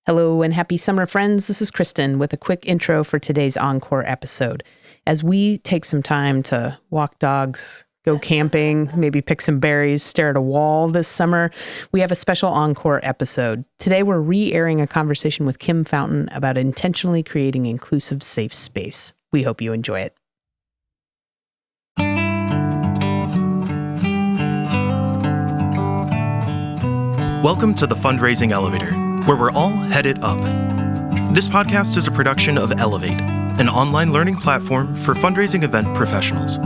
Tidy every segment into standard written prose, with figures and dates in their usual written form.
Hello and happy summer, friends. This is Kristen with a quick intro for today's ENCORE episode. As we take some time to walk dogs, go camping, maybe pick some berries, stare at a wall this summer, we have a special ENCORE episode. Today, we're re-airing a conversation with Kim Fountain about intentionally creating inclusive, safe space. We hope you enjoy it. Welcome to the Fundraising Elevator, where we're all headed up. This podcast is a production of Elevate, an online learning platform for fundraising event professionals.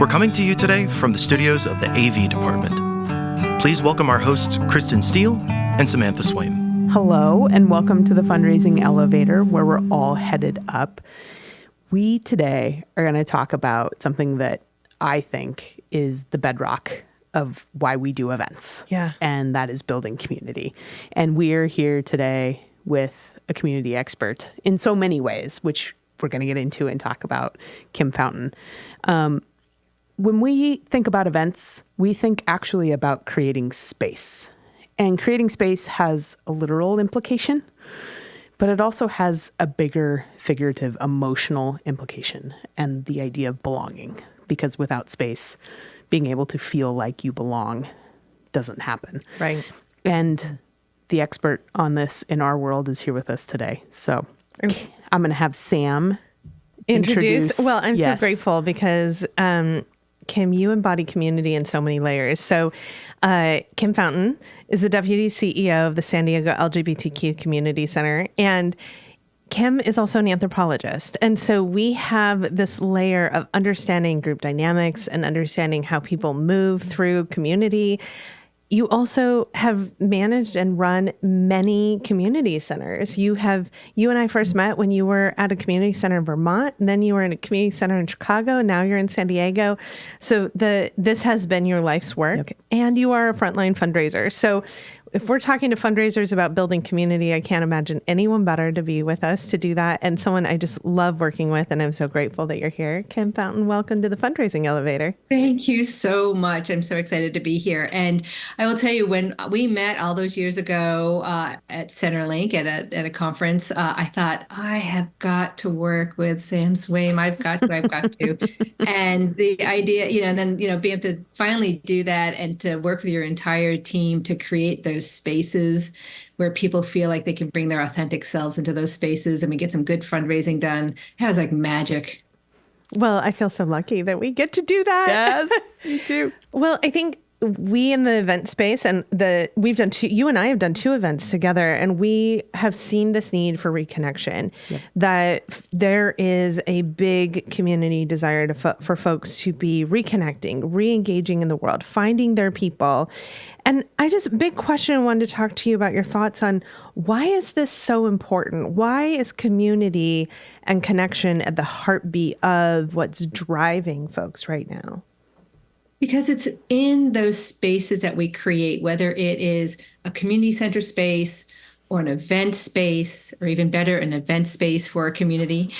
We're coming to you today from the studios of the AV department. Please welcome our hosts, Kristen Steele and Samantha Swaim. Hello, and welcome to the Fundraising Elevator, where we're all headed up. We today are going to talk about something that I think is the bedrock of why we do events. Yeah. And that is building community. And we're here today with a community expert in so many ways, which we're going to get into and talk about, Kim Fountain. When we think about events, we think actually about creating space. And creating space has a literal implication, but it also has a bigger figurative, emotional implication, and the idea of belonging. Because without space, being able to feel like you belong doesn't happen. Right. And the expert on this in our world is here with us today. So I'm going to have Sam introduce. Well, I'm Yes. so grateful because, Kim, you embody community in so many layers. So Kim Fountain is the Deputy CEO of the San Diego LGBTQ Community Center. And Kim is also an anthropologist. And so we have this layer of understanding group dynamics and understanding how people move through community. You also have managed and run many community centers. You and I first met when you were at a community center in Vermont, and then you were in a community center in Chicago, and now you're in San Diego. So this has been your life's work, and you are a frontline fundraiser. So if we're talking to fundraisers about building community, I can't imagine anyone better to be with us to do that, and someone I just love working with, and I'm so grateful that you're here. Kim Fountain, welcome to the Fundraising Elevator. Thank you so much. I'm so excited to be here. And I will tell you, when we met all those years ago at Centerlink at a conference, I thought, I have got to work with Sam Swaim. I've got to. And the idea, and then, be able to finally do that and to work with your entire team to create those spaces where people feel like they can bring their authentic selves into those spaces, and we get some good fundraising done. It was like magic. Well, I feel so lucky that we get to do that. Yes, me too. Well, I think we in the event space and you and I have done 2 events together, and we have seen this need for reconnection, that there is a big community desire for folks to be reconnecting, re-engaging in the world, finding their people. And big question, I wanted to talk to you about your thoughts on why is this so important? Why is community and connection at the heartbeat of what's driving folks right now? Because it's in those spaces that we create, whether it is a community center space or an event space, or even better, an event space for a community.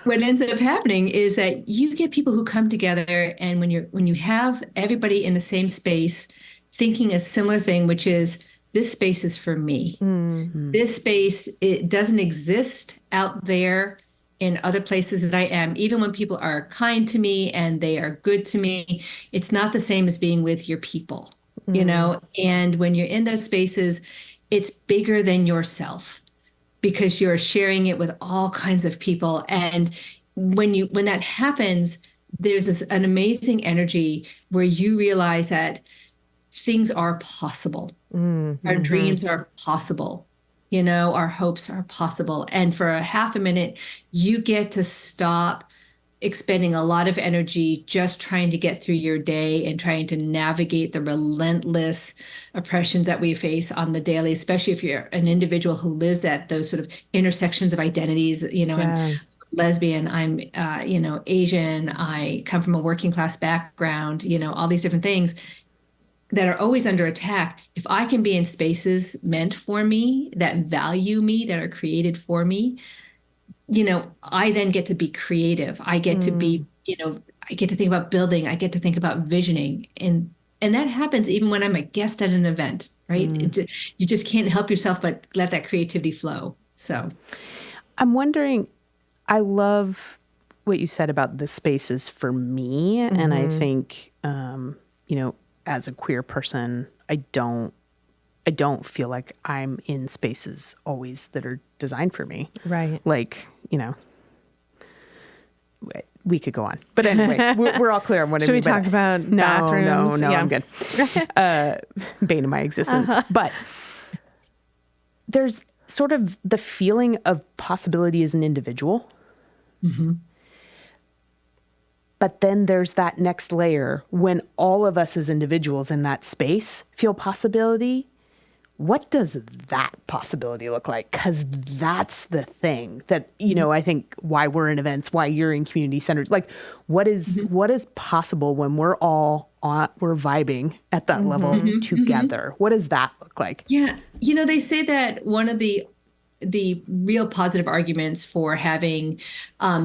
What ends up happening is that you get people who come together, and when you have everybody in the same space thinking a similar thing, which is, this space is for me. Mm-hmm. This space, it doesn't exist out there in other places that I am. Even when people are kind to me and they are good to me, it's not the same as being with your people, And when you're in those spaces, it's bigger than yourself because you're sharing it with all kinds of people. And when that happens, there's an amazing energy where you realize that things are possible. Mm-hmm. Our dreams are possible. Our hopes are possible. And for a half a minute, you get to stop expending a lot of energy just trying to get through your day and trying to navigate the relentless oppressions that we face on the daily, especially if you're an individual who lives at those sort of intersections of identities. I'm lesbian, I'm, Asian, I come from a working class background, all these different things that are always under attack. If I can be in spaces meant for me, that value me, that are created for me, I then get to be creative. I get to be, I get to think about building. I get to think about visioning. And And that happens even when I'm a guest at an event, right? You just can't help yourself but let that creativity flow. So I'm wondering, I love what you said about the spaces for me. And I think, as a queer person, I don't feel like I'm in spaces always that are designed for me. Right. Like, we could go on. But anyway, we're all clear on what I Should mean. we talk about bathrooms? No, Yeah. I'm good. Bane of my existence. But there's sort of the feeling of possibility as an individual. But then there's that next layer when all of us as individuals in that space feel possibility. What does that possibility look like? Because that's the thing that, I think why we're in events, why you're in community centers. Like, what is possible when we're all we're vibing at that level together? What does that look like? yeah, they say that one of the real positive arguments for having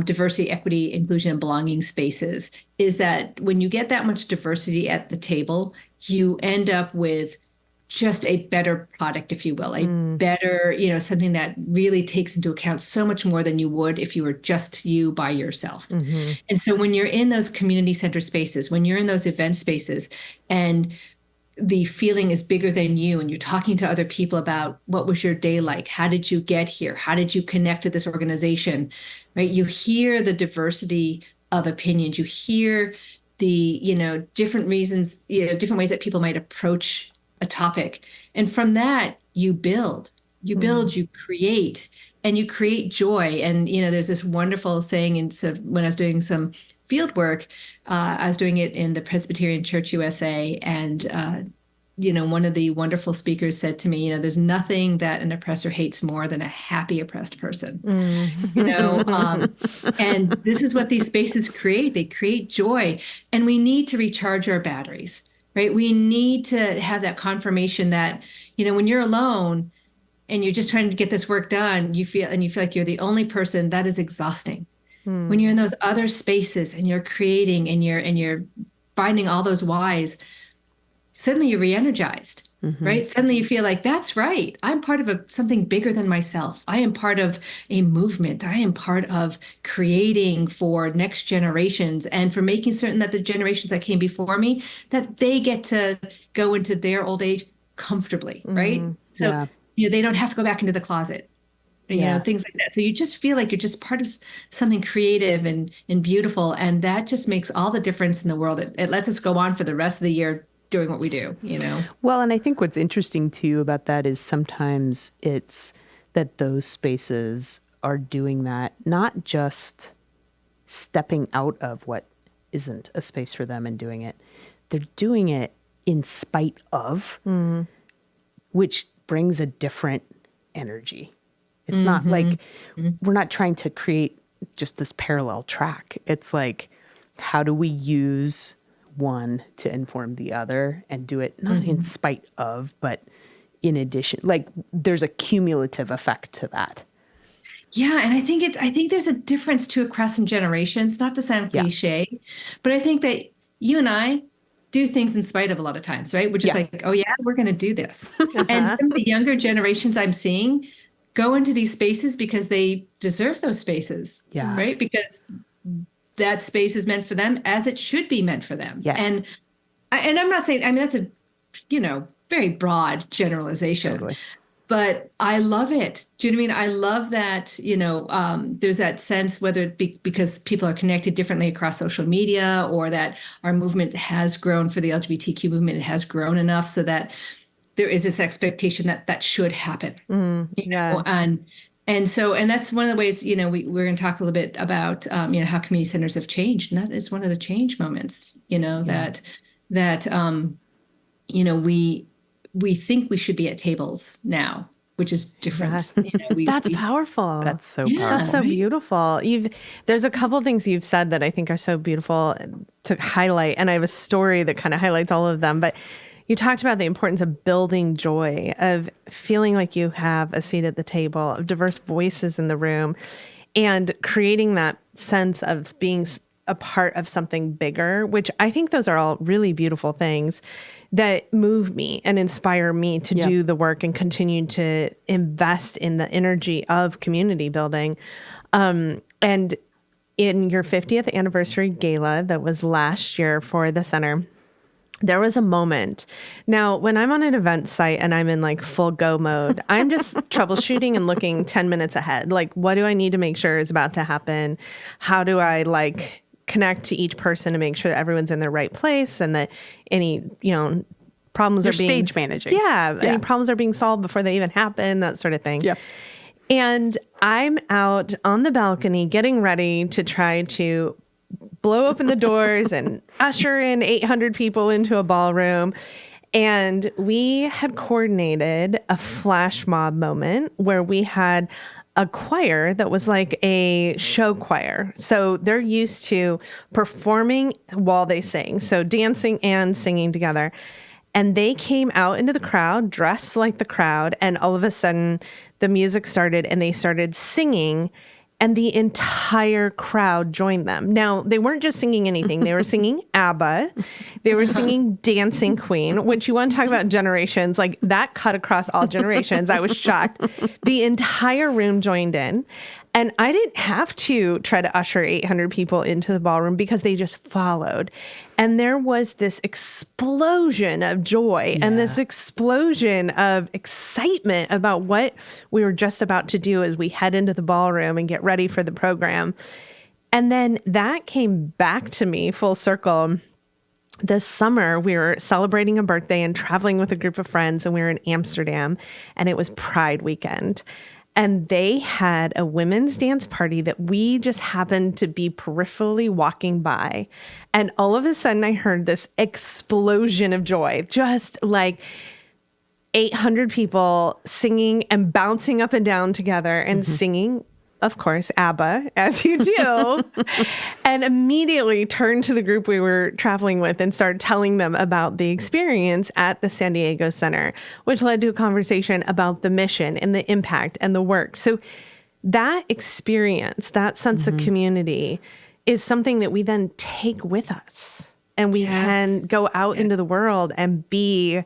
diversity, equity, inclusion, and belonging spaces is that when you get that much diversity at the table, you end up with just a better product, if you will, a better, something that really takes into account so much more than you would if you were just you by yourself. And so when you're in those community center spaces, when you're in those event spaces, and the feeling is bigger than you, and you're talking to other people about what was your day like? How did you get here? How did you connect to this organization? Right? You hear the diversity of opinions. You hear the, different reasons, different ways that people might approach a topic. And from that, you build, you create, and you create joy. And, there's this wonderful saying, and so when I was doing some field work, I was doing it in the Presbyterian Church USA. And, one of the wonderful speakers said to me, there's nothing that an oppressor hates more than a happy oppressed person. And this is what these spaces create. They create joy. And we need to recharge our batteries, right? We need to have that confirmation that, when you're alone and you're just trying to get this work done, you feel like you're the only person. That is exhausting. When you're in those other spaces and you're creating and you're finding all those whys, suddenly you're re-energized, right? Suddenly you feel like, that's right. I'm part of something bigger than myself. I am part of a movement. I am part of creating for next generations and for making certain that the generations that came before me, that they get to go into their old age comfortably, right? So, they don't have to go back into the closet. Things like that. So you just feel like you're just part of something creative and beautiful. And that just makes all the difference in the world. It lets us go on for the rest of the year doing what we do, Well, and I think what's interesting too about that is sometimes it's that those spaces are doing that, not just stepping out of what isn't a space for them and doing it. They're doing it in spite of, which brings a different energy. It's not like we're not trying to create just this parallel track. It's like, how do we use one to inform the other and do it not in spite of, but in addition? Like, there's a cumulative effect to that. Yeah, and I think there's a difference too across some generations. Not to sound cliche, but I think that you and I do things in spite of a lot of times, right? We're just like, oh yeah, we're going to do this. And some of the younger generations I'm seeing go into these spaces because they deserve those spaces, right? Because that space is meant for them as it should be meant for them. Yes. And I'm not saying, that's a, very broad generalization. Totally. But I love it. Do you know what I mean? I love that, there's that sense, whether it be because people are connected differently across social media, or that our movement has grown for the LGBTQ movement. It has grown enough so that there is this expectation that should happen. And so that's one of the ways, we're going to talk a little bit about, how community centers have changed. And that is one of the change moments, that we think we should be at tables now, which is different. That's powerful. That's so powerful. That's so beautiful. There's a couple of things you've said that I think are so beautiful to highlight. And I have a story that kind of highlights all of them, but you talked about the importance of building joy, of feeling like you have a seat at the table, of diverse voices in the room, and creating that sense of being a part of something bigger, which I think those are all really beautiful things that move me and inspire me to do the work and continue to invest in the energy of community building. And in your 50th anniversary gala that was last year for the center, there was a moment. Now, when I'm on an event site and I'm in like full go mode, I'm just troubleshooting and looking 10 minutes ahead. Like, what do I need to make sure is about to happen? How do I like connect to each person to make sure that everyone's in their right place and that any, problems You're are being stage managing. Any problems are being solved before they even happen, that sort of thing. Yeah. And I'm out on the balcony getting ready to try to blow open the doors and usher in 800 people into a ballroom. And we had coordinated a flash mob moment where we had a choir that was like a show choir. So they're used to performing while they sing. So dancing and singing together. And they came out into the crowd, dressed like the crowd. And all of a sudden the music started and they started singing. And the entire crowd joined them. Now, they weren't just singing anything. They were singing ABBA. They were singing Dancing Queen, which you want to talk about generations. Like, that cut across all generations. I was shocked. The entire room joined in. And I didn't have to try to usher 800 people into the ballroom because they just followed. And there was this explosion of joy and this explosion of excitement about what we were just about to do as we head into the ballroom and get ready for the program. And then that came back to me full circle. This summer, we were celebrating a birthday and traveling with a group of friends, and we were in Amsterdam, and it was Pride weekend. And they had a women's dance party that we just happened to be peripherally walking by. And all of a sudden, I heard this explosion of joy, just like 800 people singing and bouncing up and down together and singing, of course, ABBA, as you do, and immediately turned to the group we were traveling with and started telling them about the experience at the San Diego Center, which led to a conversation about the mission and the impact and the work. So that experience, that sense of community is something that we then take with us, and we can go out into the world and be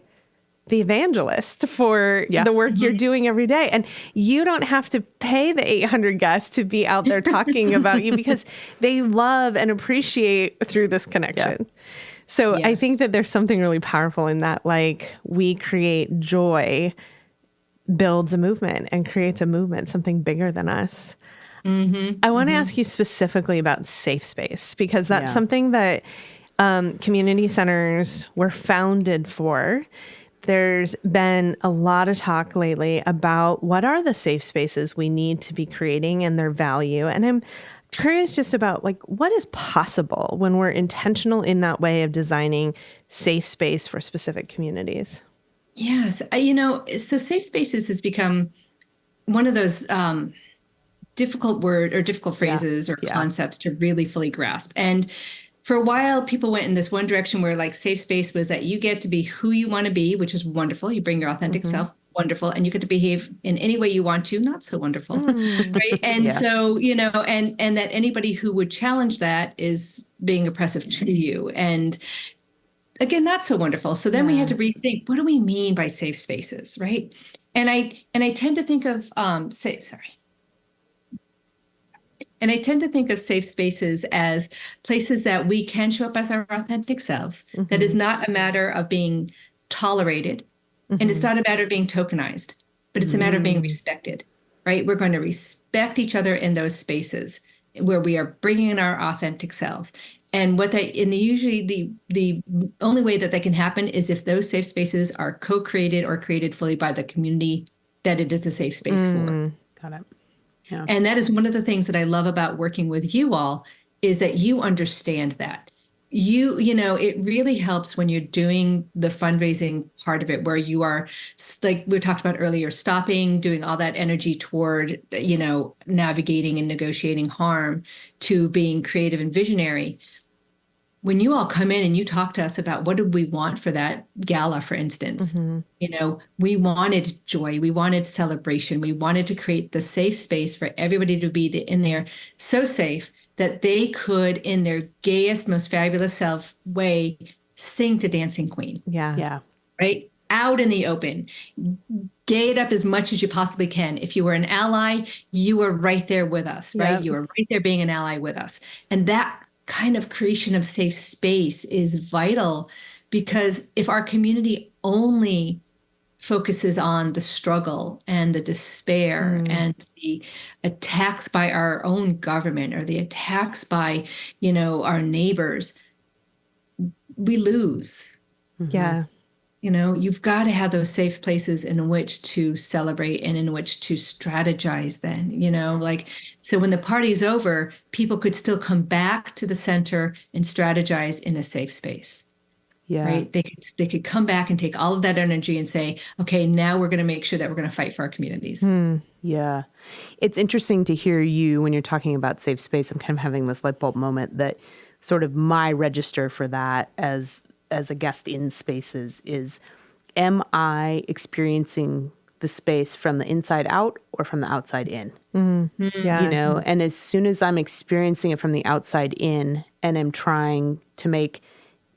the evangelist for the work you're doing every day. And you don't have to pay the 800 guests to be out there talking about you because they love and appreciate through this connection. So I think that there's something really powerful in that. Like, we create joy, builds a movement and creates a movement, something bigger than us. I want to ask you specifically about safe space, because that's something that community centers were founded for. There's been a lot of talk lately about what are the safe spaces we need to be creating and their value. And I'm curious just about like what is possible when we're intentional in that way of designing safe space for specific communities. Yes. So safe spaces has become one of those difficult phrases or concepts to really fully grasp. And for a while, people went in this one direction where like safe space was that you get to be who you want to be, which is wonderful. You bring your authentic self, wonderful. And you get to behave in any way you want to, not so wonderful. Right. And so, and that anybody who would challenge that is being oppressive to you. And again, not so wonderful. So then we had to rethink, what do we mean by safe spaces? Right. And I tend to think of And I tend to think of safe spaces as places that we can show up as our authentic selves. That is not a matter of being tolerated. And it's not a matter of being tokenized, but it's a matter of being respected, right? We're going to respect each other in those spaces where we are bringing in our authentic selves. And usually the only way that can happen is if those safe spaces are co-created or created fully by the community that it is a safe space for. Got it. Yeah. And that is one of the things that I love about working with you all is that you understand that. It really helps when you're doing the fundraising part of it, where you are, like we talked about earlier, stopping, doing all that energy toward, navigating and negotiating harm to being creative and visionary. When you all come in and you talk to us about what did we want for that gala, for instance, we wanted joy, we wanted celebration, we wanted to create the safe space for everybody to be in there, so safe that they could, in their gayest, most fabulous self way, sing to Dancing Queen. Yeah. Right? Out in the open. Gay it up as much as you possibly can. If you were an ally, you were right there with us, right? Yep. You were right there being an ally with us. And that kind of creation of safe space is vital, because if our community only focuses on the struggle and the despair and the attacks by our own government or the attacks by, our neighbors, we lose. Yeah. You've got to have those safe places in which to celebrate and in which to strategize then, so when the party's over, people could still come back to the center and strategize in a safe space. Yeah. Right. They could come back and take all of that energy and say, okay, now we're going to make sure that we're going to fight for our communities. Yeah. It's interesting to hear you when you're talking about safe space. I'm kind of having this light bulb moment that sort of my register for that as a guest in spaces is, am I experiencing the space from the inside out or from the outside in? Yeah. And as soon as I'm experiencing it from the outside in and am trying to make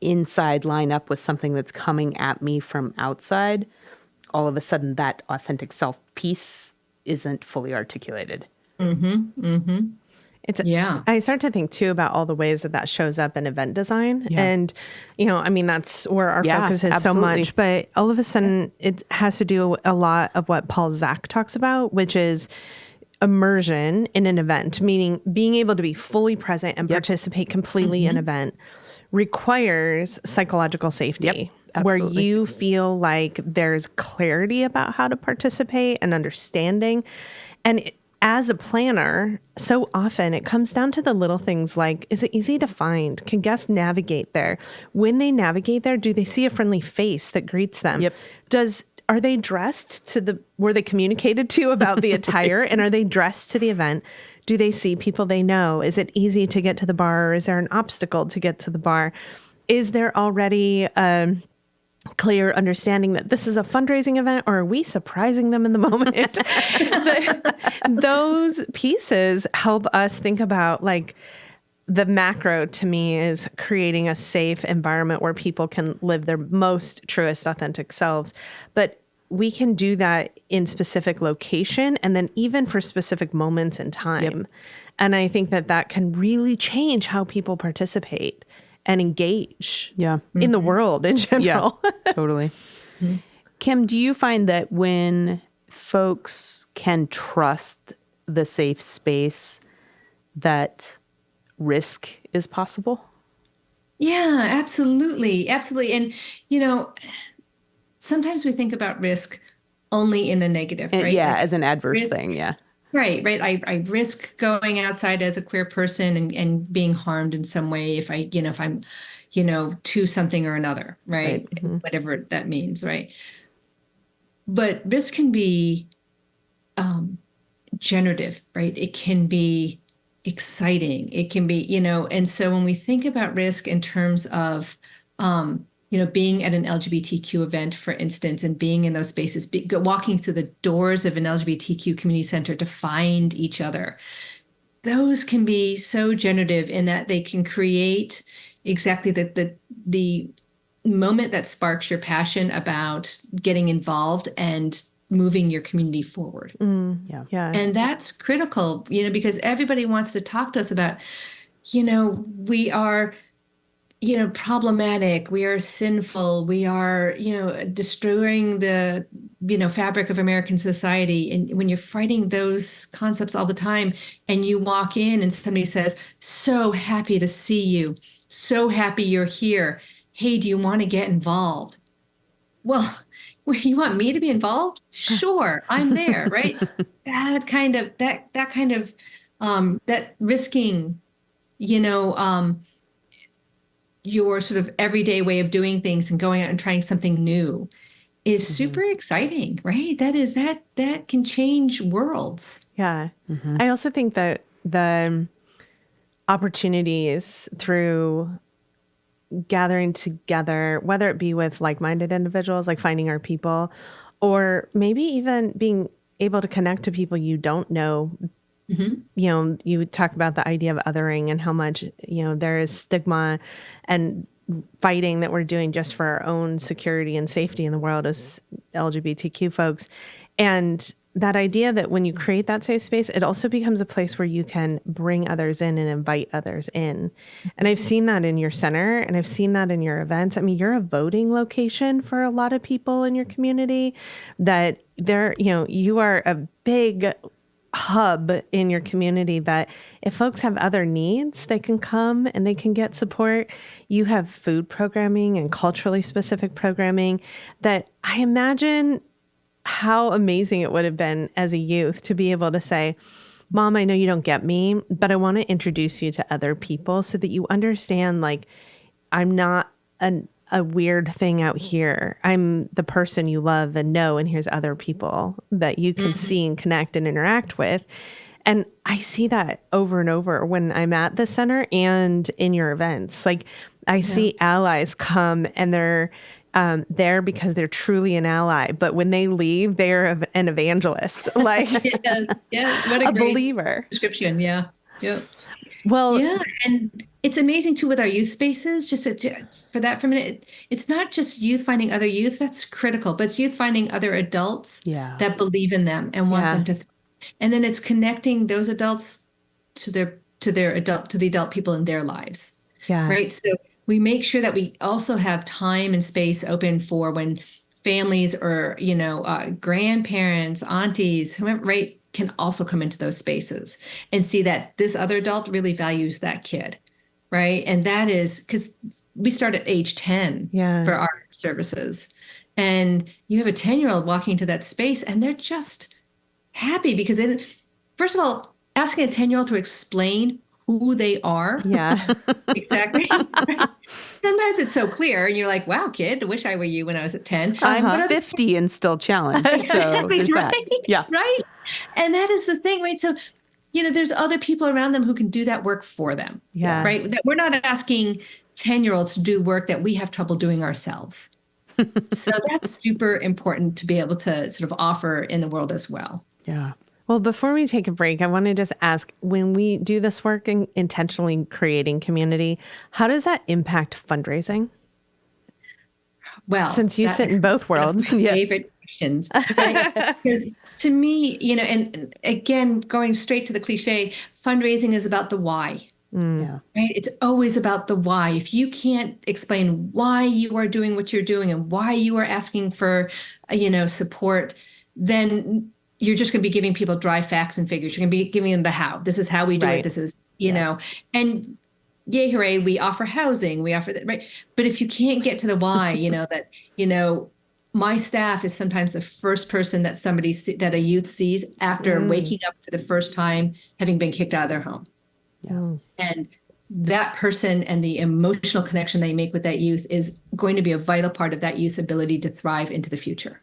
inside line up with something that's coming at me from outside, all of a sudden that authentic self piece isn't fully articulated. I start to think too about all the ways that shows up in event design. Yeah. And, that's where our focus is absolutely. so much. But all of a sudden, it has to do a lot of what Paul Zak talks about, which is immersion in an event, meaning being able to be fully present and participate completely in an event requires psychological safety. Where you feel like there's clarity about how to participate and understanding. And as a planner, so often it comes down to the little things like, is it easy to find? Can guests navigate there? When they navigate there, do they see a friendly face that greets them? Are they dressed were they communicated to about the attire? And are they dressed to the event? Do they see people they know? Is it easy to get to the bar, or is there an obstacle to get to the bar? Is there already clear understanding that this is a fundraising event, or are we surprising them in the moment? Those pieces help us think about, like, the macro to me is creating a safe environment where people can live their most truest, authentic selves. But we can do that in specific location and then even for specific moments in time. And I think that can really change how people participate and engage in the world in general. Yeah, totally. Kim, do you find that when folks can trust the safe space, that risk is possible? Yeah, absolutely. Absolutely. And, sometimes we think about risk only in the negative, right? Yeah, as an adverse thing. Yeah. Right. I risk going outside as a queer person and being harmed in some way if I'm, to something or another, right? Whatever that means, right? But risk can be generative, right? It can be exciting. It can be, and so when we think about risk in terms of, being at an LGBTQ event, for instance, and being in those spaces, walking through the doors of an LGBTQ community center to find each other, those can be so generative in that they can create exactly the moment that sparks your passion about getting involved and moving your community forward. Yeah. And that's critical, because everybody wants to talk to us about, we are, problematic, we are sinful, we are, destroying the, fabric of American society. And when you're fighting those concepts all the time and you walk in and somebody says, so happy to see you, so happy you're here. Hey, do you want to get involved? Well, you want me to be involved? Sure, I'm there, right? that risking, your sort of everyday way of doing things and going out and trying something new is super exciting, right? That can change worlds. Yeah. I also think that the opportunities through gathering together, whether it be with like-minded individuals, like finding our people, or maybe even being able to connect to people you don't know You talk about the idea of othering and how much, there is stigma and fighting that we're doing just for our own security and safety in the world as LGBTQ folks. And that idea that when you create that safe space, it also becomes a place where you can bring others in and invite others in. And I've seen that in your center, and I've seen that in your events. I mean, you're a voting location for a lot of people in your community, that you are a big hub in your community, that if folks have other needs, they can come and they can get support. You have food programming and culturally specific programming that I imagine how amazing it would have been as a youth to be able to say, Mom, I know you don't get me, but I want to introduce you to other people so that you understand, like, I'm not a weird thing out here. I'm the person you love and know, and here's other people that you can see and connect and interact with. And I see that over and over when I'm at the center and in your events. Like, I see allies come and they're there because they're truly an ally, but when they leave, they're an evangelist, like what a believer description. Yeah. Well, and it's amazing too with our youth spaces. Just for that for a minute, it's not just youth finding other youth. That's critical, but it's youth finding other adults that believe in them and want them to. And then it's connecting those adults to the adult people in their lives. Yeah. Right. So we make sure that we also have time and space open for when families or, grandparents, aunties, whoever, right, can also come into those spaces and see that this other adult really values that kid. Right. And that is because we start at age 10 for our services. And you have a 10-year-old walking into that space and they're just happy because first of all, asking a 10-year-old to explain who they are. Yeah, exactly. Sometimes it's so clear and you're like, wow, kid, I wish I were you when I was at 10. I'm 50 and still challenged. So there's that. Yeah. Right. And that is the thing, right? So, there's other people around them who can do that work for them. Yeah. Right. That we're not asking 10-year-olds to do work that we have trouble doing ourselves. So that's super important to be able to sort of offer in the world as well. Yeah. Well, before we take a break, I want to just ask, when we do this work in intentionally creating community, how does that impact fundraising? Well, since you sit in both worlds. Favorite questions. Right? Because to me, and again, going straight to the cliche, fundraising is about the why. Yeah. Right? It's always about the why. If you can't explain why you are doing what you're doing and why you are asking for, support, then you're just going to be giving people dry facts and figures. You're going to be giving them the how. This is how we do it. This is, and yay, hooray, we offer housing. We offer that, right? But if you can't get to the why, my staff is sometimes the first person that that a youth sees after waking up for the first time, having been kicked out of their home. Yeah. And that person and the emotional connection they make with that youth is going to be a vital part of that youth's ability to thrive into the future.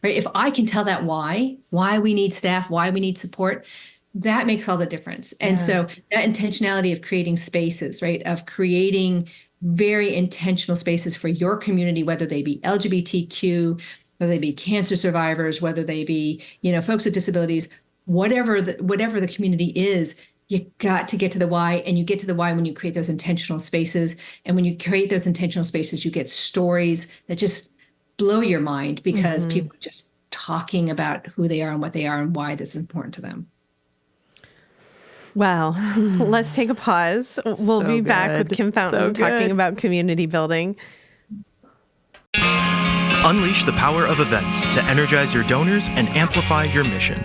Right? If I can tell that why we need staff, why we need support, that makes all the difference. And so that intentionality of creating spaces, right? Of creating very intentional spaces for your community, whether they be LGBTQ, whether they be cancer survivors, whether they be, folks with disabilities, whatever the community is, you got to get to the why, and you get to the why when you create those intentional spaces. And when you create those intentional spaces, you get stories that just blow your mind because people are just talking about who they are and what they are and why this is important to them. Well, let's take a pause. We'll be back with Kim Fountain talking about community building. Unleash the power of events to energize your donors and amplify your mission.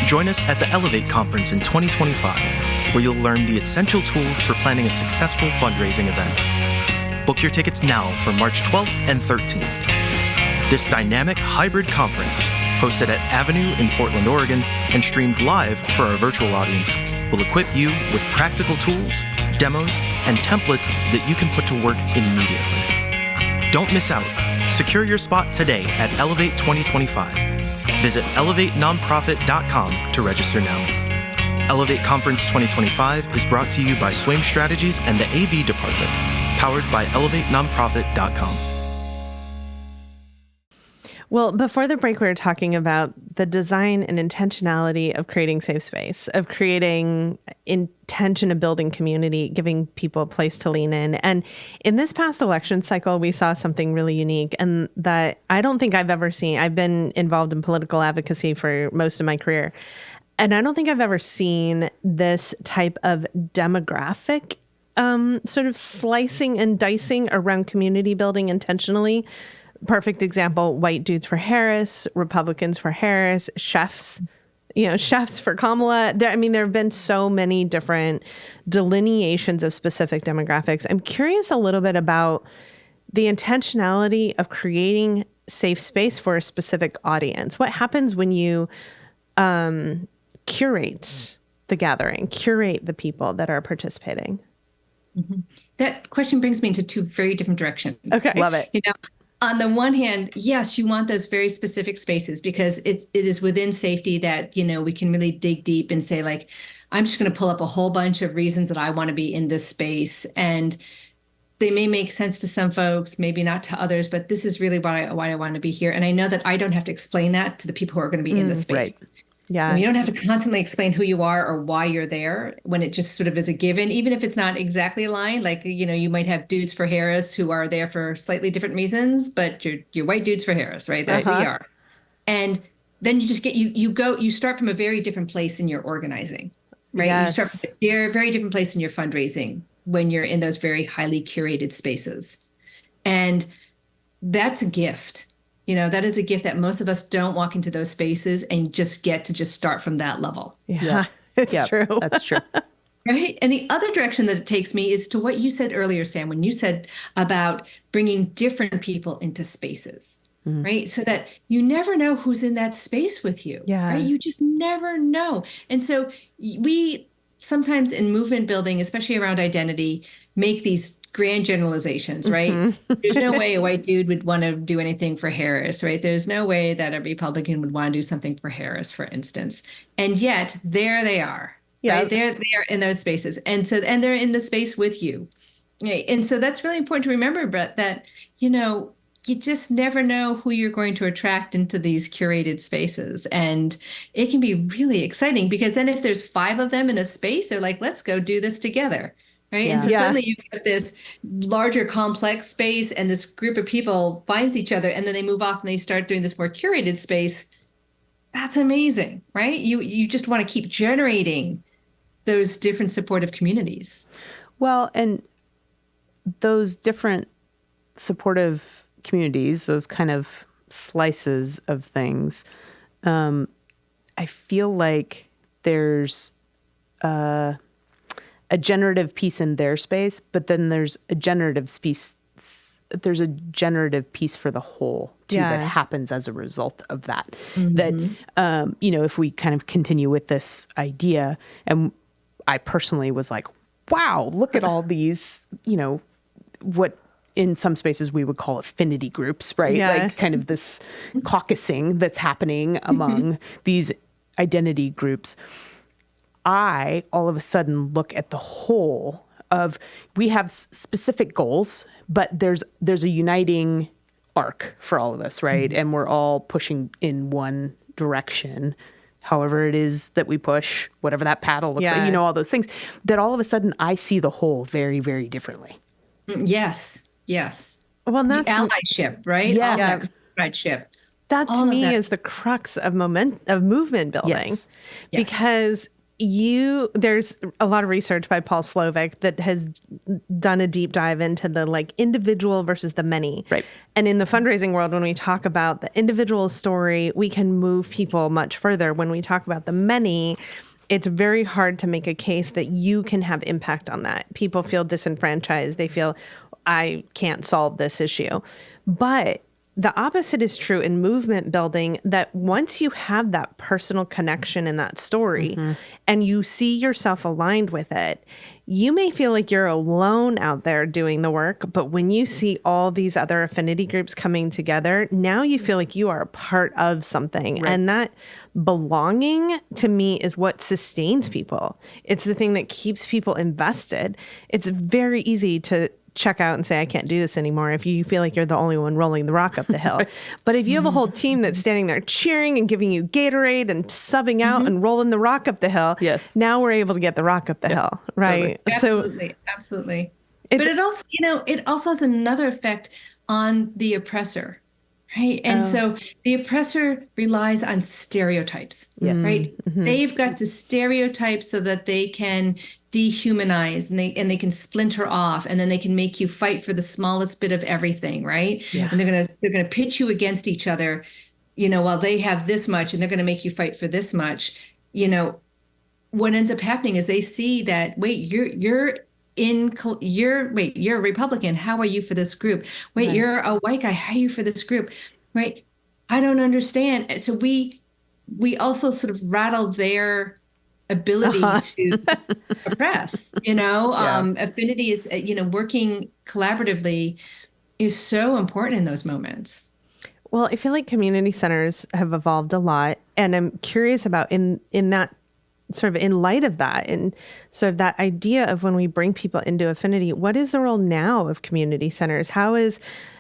Join us at the Elevate Conference in 2025, where you'll learn the essential tools for planning a successful fundraising event. Book your tickets now for March 12th and 13th. This dynamic hybrid conference, hosted at Avenue in Portland, Oregon, and streamed live for our virtual audience, will equip you with practical tools, demos, and templates that you can put to work immediately. Don't miss out. Secure your spot today at Elevate 2025. Visit elevatenonprofit.com to register now. Elevate Conference 2025 is brought to you by Swaim Strategies and the AV Department, powered by elevatenonprofit.com. Well, before the break, we were talking about the design and intentionality of creating safe space, of creating intention of building community, giving people a place to lean in. And in this past election cycle, we saw something really unique and that I don't think I've ever seen. I've been involved in political advocacy for most of my career, and I don't think I've ever seen this type of demographic sort of slicing and dicing around community building intentionally. Perfect example, white dudes for Harris, Republicans for Harris, chefs for Kamala. There have been so many different delineations of specific demographics. I'm curious a little bit about the intentionality of creating safe space for a specific audience. What happens when you curate the gathering, curate the people that are participating? Mm-hmm. That question brings me into two very different directions. Okay. Love it. On the one hand, yes, you want those very specific spaces because it is within safety that, we can really dig deep and say, like, I'm just going to pull up a whole bunch of reasons that I want to be in this space. And they may make sense to some folks, maybe not to others, but this is really why I want to be here. And I know that I don't have to explain that to the people who are going to be in the space. Right. Yeah. You don't have to constantly explain who you are or why you're there when it just sort of is a given, even if it's not exactly aligned. Like, you might have dudes for Harris who are there for slightly different reasons, but you're white dudes for Harris, right? That's who you are. And then you just you start from a very different place in your organizing, right? Yes. You start from a very different place in your fundraising when you're in those very highly curated spaces. And that's a gift. That is a gift that most of us don't walk into those spaces and just get to just start from that level. Yeah. It's true. That's true. Right. And the other direction that it takes me is to what you said earlier, Sam, when you said about bringing different people into spaces, right? So that you never know who's in that space with you. Yeah. Right? You just never know. And so we sometimes in movement building, especially around identity, make these grand generalizations, right? There's no way a white dude would want to do anything for Harris, right? There's no way that a Republican would want to do something for Harris, for instance. And yet there they are, right? They're in those spaces. And they're in the space with you. Right? And so that's really important to remember, Brett, that, you just never know who you're going to attract into these curated spaces. And it can be really exciting because then if there's 5 of them in a space, they're like, let's go do this together. Right. Yeah. And so suddenly you've got this larger complex space and this group of people finds each other and then they move off and they start doing this more curated space. That's amazing. Right. You just want to keep generating those different supportive communities. Well, and those different supportive communities, those kind of slices of things, I feel like there's a generative piece in their space, but then there's a generative piece. There's a generative piece for the whole too that happens as a result of that. That if we kind of continue with this idea, and I personally was like, wow, look at all these, what in some spaces we would call affinity groups, right? Yeah. Like kind of this caucusing that's happening among these identity groups. I all of a sudden look at the whole of, we have specific goals, but there's a uniting arc for all of us, right? And we're all pushing in one direction, however it is that we push, whatever that paddle looks like, all those things, that all of a sudden I see the whole very, very differently. Yes. Well, that's the allyship, right? Yeah. All that comradeship. That to me is the crux of movement building. Yes. Because there's a lot of research by Paul Slovic that has done a deep dive into the individual versus the many. Right. And in the fundraising world, when we talk about the individual story, we can move people much further. When we talk about the many, it's very hard to make a case that you can have impact on that. People feel disenfranchised. They feel, I can't solve this issue. But the opposite is true in movement building, that once you have that personal connection in that story and you see yourself aligned with it, you may feel like you're alone out there doing the work. But when you see all these other affinity groups coming together, now you feel like you are a part of something. Right. And that belonging to me is what sustains people. It's the thing that keeps people invested. It's very easy to check out and say, I can't do this anymore if you feel like you're the only one rolling the rock up the hill. But if you have a whole team that's standing there cheering and giving you Gatorade and subbing out and rolling the rock up the hill, now we're able to get the rock up the hill, right? Totally. Absolutely. But it also, it also has another effect on the oppressor, right? And so the oppressor relies on stereotypes, right? They've got to stereotype so that they can dehumanize and they can splinter off, and then they can make you fight for the smallest bit of everything, right? And they're gonna pit you against each other, while they have this much, and they're gonna make you fight for this much. What ends up happening is they see that, wait, you're a Republican. How are you for this group? Wait, you're a white guy. How are you for this group? Right? I don't understand. So we also sort of rattle their ability to oppress. Affinity is, working collaboratively is so important in those moments. Well, I feel like community centers have evolved a lot, and I'm curious about in that sort of in light of that and sort of that idea of when we bring people into affinity, what is the role now of community centers? How is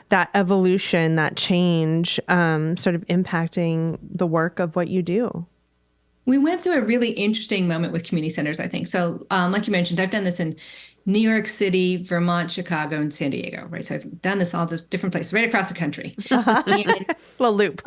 that evolution, that change sort of impacting the work of what you do? We went through a really interesting moment with community centers, I think. So like you mentioned, I've done this in New York City, Vermont, Chicago, and San Diego, right? So I've done this all the different places right across the country. Little loop.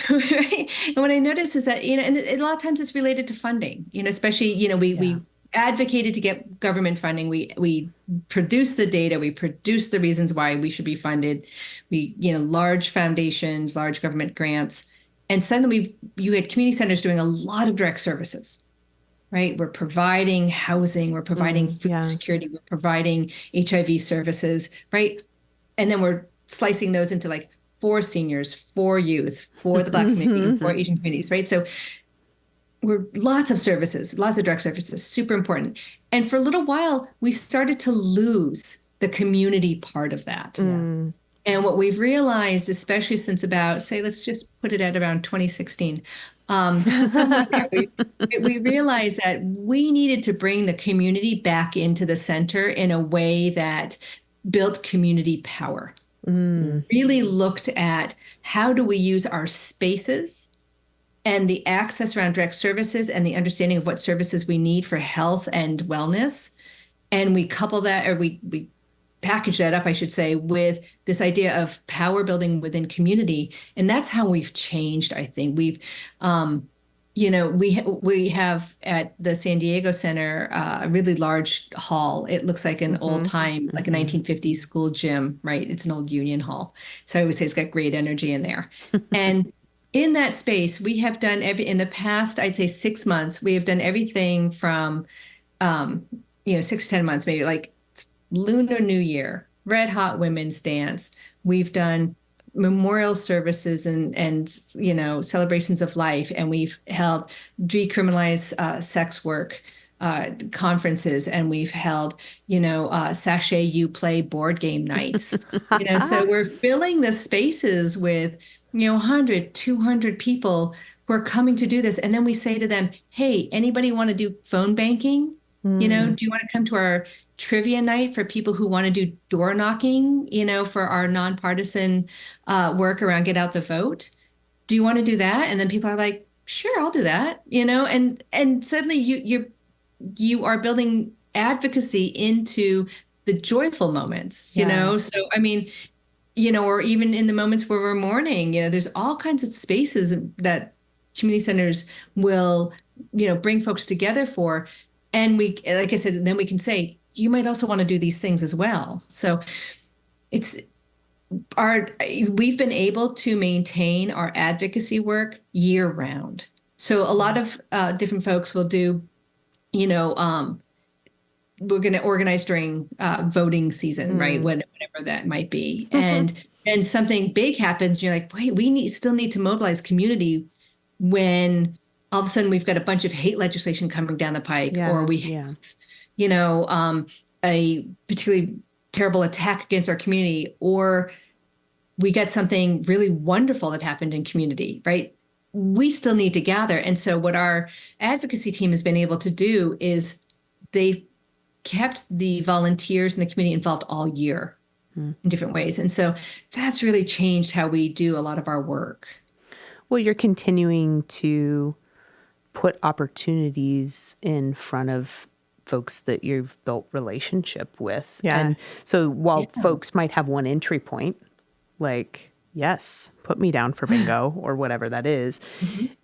Right. And what I noticed is that, and a lot of times it's related to funding, especially, we advocated to get government funding. We produce the data, we produce the reasons why we should be funded. We, large foundations, large government grants. And suddenly you had community centers doing a lot of direct services, right? We're providing housing, we're providing food security, we're providing HIV services, right? And then we're slicing those into like for seniors, for youth, for the Black community, for Asian communities, right? So we're lots of services, lots of direct services, super important. And for a little while, we started to lose the community part of that. And what we've realized, especially since about, say, let's just put it at around 2016, we realized that we needed to bring the community back into the center in a way that built community power. Really looked at how do we use our spaces and the access around direct services and the understanding of what services we need for health and wellness. And we couple that, or we package that up, I should say, with this idea of power building within community. And that's how we've changed, I think. We've, we have at the San Diego Center a really large hall. It looks like an old time, like a 1950s school gym, right? It's an old union hall. So I would say it's got great energy in there. And in that space, we have done in the past, I'd say 6 months, we have done everything from, 6 to 10 months, maybe like Lunar New Year, Red Hot Women's Dance. We've done memorial services and celebrations of life, and we've held decriminalize sex work conferences, and we've held sachet you play board game nights. So we're filling the spaces with 100 200 people who are coming to do this, and then we say to them, hey, anybody want to do phone banking? Do you want to come to our trivia night for people who want to do door knocking, for our nonpartisan work around Get Out the Vote? Do you want to do that? And then people are like, sure, I'll do that, and suddenly you are building advocacy into the joyful moments, So, I mean, or even in the moments where we're mourning, there's all kinds of spaces that community centers will, bring folks together for. And we, like I said, then we can say, you might also want to do these things as well. So we've been able to maintain our advocacy work year round. So a lot of different folks will do, we're going to organize during voting season, right? Whenever that might be. And then something big happens. You're like, wait, we still need to mobilize community when all of a sudden we've got a bunch of hate legislation coming down the pike, or we have, a particularly terrible attack against our community, or we get something really wonderful that happened in community, right? We still need to gather. And so what our advocacy team has been able to do is they've kept the volunteers and the community involved all year in different ways. And so that's really changed how we do a lot of our work. Well, you're continuing to put opportunities in front of folks that you've built relationship with. Yeah. And so while folks might have one entry point, like, yes, put me down for bingo or whatever that is,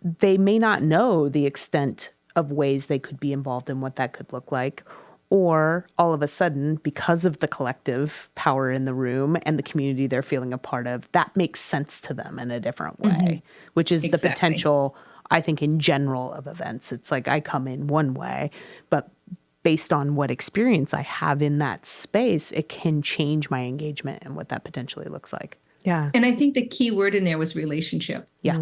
they may not know the extent of ways they could be involved in what that could look like. Or all of a sudden, because of the collective power in the room and the community they're feeling a part of, that makes sense to them in a different way, which is the potential, I think, in general of events. It's like I come in one way, but based on what experience I have in that space, it can change my engagement and what that potentially looks like. Yeah. And I think the key word in there was relationship. Yeah.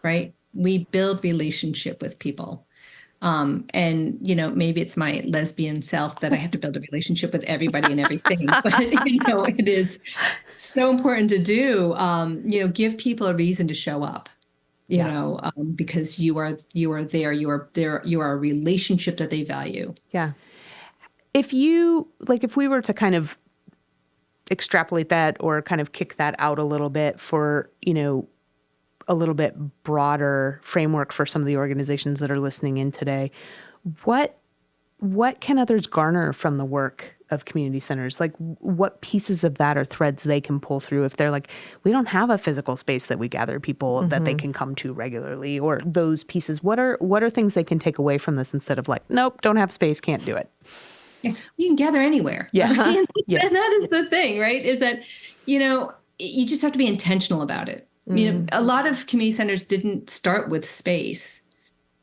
Right? We build relationship with people. And, maybe it's my lesbian self that I have to build a relationship with everybody and everything. But, it is so important to do, give people a reason to show up, because you are there, you are a relationship that they value. Yeah. If we were to kind of extrapolate that or kind of kick that out a little bit for, a little bit broader framework for some of the organizations that are listening in today, what can others garner from the work of community centers? Like what pieces of that are threads they can pull through if they're like, we don't have a physical space that we gather people that they can come to regularly, or those pieces? What are things they can take away from this instead of like, nope, don't have space, can't do it? Yeah, you can gather anywhere. Yeah. Yes. And that is the thing, right? Is that, you just have to be intentional about it. A lot of community centers didn't start with space.